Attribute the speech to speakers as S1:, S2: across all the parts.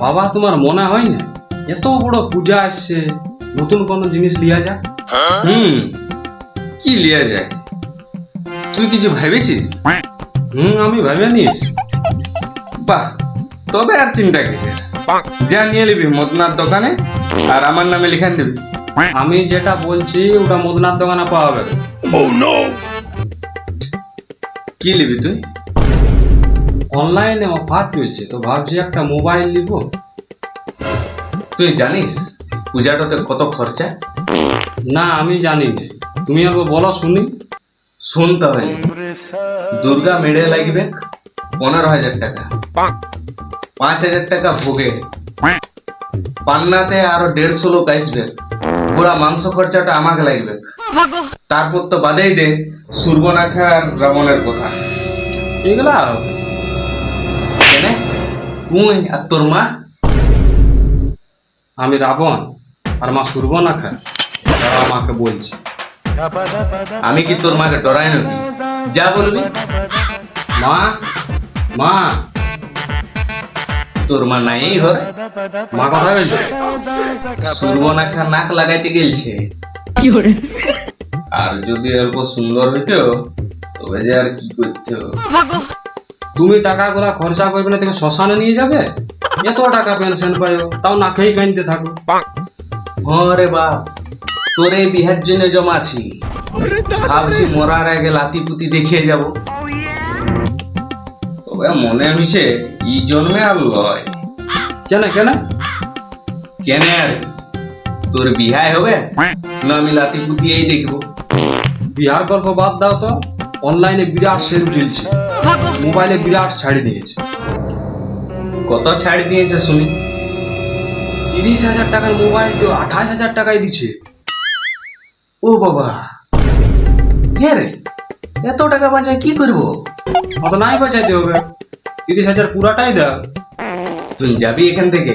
S1: বাবা তোমার মনে হয় না এত বড় পূজা আসছে, নতুন কোনো জিনিস লিয়া যাক?
S2: কি লিয়া যায়? তুই কিছু ভেবেছিস?
S1: আমি ভেবে নিয়েছি।
S2: বাহ, তবে আর চিন্তা কিসের? যা নিয়ে নিবি মদনার দোকানে, আর আমার নামে লিখান দিবি।
S1: আমি যেটা বলছি ওটা মদনার দোকানে পাওয়া যাবে।
S2: কি নিবি তুই?
S1: অনলাইনে অফার চলছে তো ভাবছি একটা মোবাইল নিব।
S2: তুই জানিস পূজাটাতে কত খরচা?
S1: না আমি জানি না, তুমি একবার বলো শুনি।
S2: শুনতে হয়। দুর্গা মেড়ে লাগবে 15,000 টাকা, 5,000 টাকা ভোগে, পান্নাতে আরো 150 লোক আসবে, পুরা মাংস খরচাটা আমাকে লাগবে। তারপর তো বাদেই দে সূর্যনাখা আর রাবণের কথা।
S1: এগুলা
S2: কেনে তুই আর তোর মা?
S1: আমি রাবণ আর মা সূর্যনাখা, তারা আমাকে বলছে।
S2: আমি কি তোর মাকে ডরাই নাকি? যা বলবি।
S1: মা মা
S2: তোর মা নাই ঘরে?
S1: মা কোথায় গেছে?
S2: সূর্যনাখা নাক লাগাইতে গেলছে। আর যদি অল্প সুন্দর হইতো তবে যে আর কি করতো।
S1: তুমি টাকাগুলা খরচা করবে না, থেকে শ্মশানে নিয়ে যাবে? এত টাকা পেনশন পাইও, তাও না খেয়ে কাঁদতে থাকো।
S2: হরে বাপ, তোর এই বিহার জন্য জমাছি, ভাবছি মরার আগে লাতি পুতি দেখিয়ে যাব। তবে মনে মিশে ই জন্মে আর লয়।
S1: কেন কেন?
S2: কেন আর কি? তোর বিহায় হবে না আমি লাতি পুতি এই দেখবো?
S1: বিহার গল্প বাদ দাও তো, অনলাইনে বিরাট সেল চলছে, মোবাইলে বিরাট ছাড়ি দিয়েছে।
S2: কত ছাড় দিয়েছে শুনি?
S1: 30,000 টাকার মোবাইল তো 28,000 টাকায় দিচ্ছে।
S2: ও বাবা, রে এত টাকা বাঁচায় কি করবো?
S1: অত নাই বাঁচাইতে হবে, 30,000 পুরাটাই দাও।
S2: তুই যাবি এখান থেকে,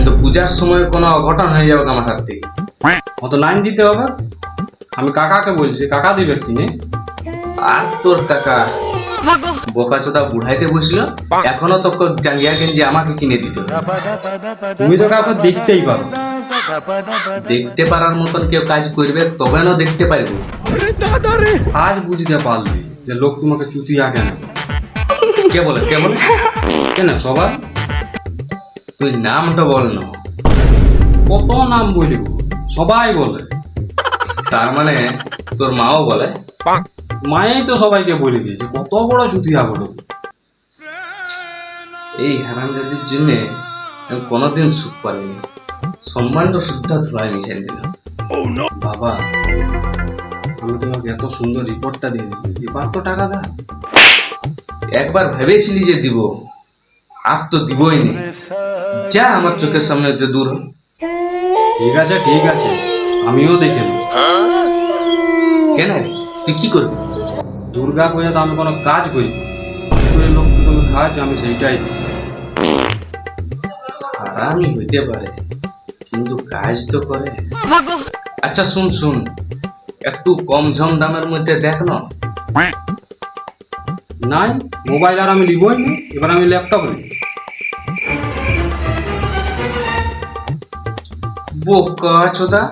S2: তো পূজার সময় কোনো অঘটন হয়ে যাবে আমার হাত থেকে।
S1: অত লাইন দিতে হবে। আমি কাকাকে বলছি, কাকা দিবে কিনে।
S2: আর তোর কাকা বোকাচোদা বুড়াইতে বসল, এখনো তো জাঙ্গিয়া গেঞ্জি আমাকে কিনে দিতে হবে।
S1: তুমি তো কাউকে দেখতেই পারো।
S2: দেখতে পারার মতন কেউ কাজ করবে তবে না দেখতে পারবো।
S1: আজ বুঝতে পারলি যে লোক তোমাকে চুতিয়া কেন।
S2: কে বলে কে বলে?
S1: কেন সবাই?
S2: তুই নামটা বল না।
S1: কত নাম বলিব, সবাই বলে।
S2: তার মানে তোর মাও বলে?
S1: মায়েই তো সবাইকে বলে দিয়েছে কত বড় চুতিয়া বলো।
S2: এই হারামজাদির জন্য আমি কোনোদিন সুখ পাইনি, সম্মানটা শুদ্ধ ধোলাই মিশাই দিলাম।
S1: বাবা আমি তোমাকে এত সুন্দর রিপোর্টটা দিয়ে দিলাম, এবার তো টাকা দাও।
S2: একবার ভেবেছিলি যে দিব, আর তো দিবই নি। যা আমার চোখের সামনে হতে দূর হ।
S1: ঠিক আছে ঠিক আছে, আমিও দেখে নেব।
S2: কেন তুই কি করবি?
S1: দুর্গা পূজা তো আমি কোনো কাজ করি, ওই লোক তুমি কাজ আমি সেইটাই দিই।
S2: আরামই হইতে পারে কিন্তু কাজ তো করে। আচ্ছা শুন শুন, একটু কম ঝম দামের মধ্যে দেখ না।
S1: নাই মোবাইল আর আমি নিবই না, এবার আমি ল্যাপটপ নিই।
S2: বোকা চোদা,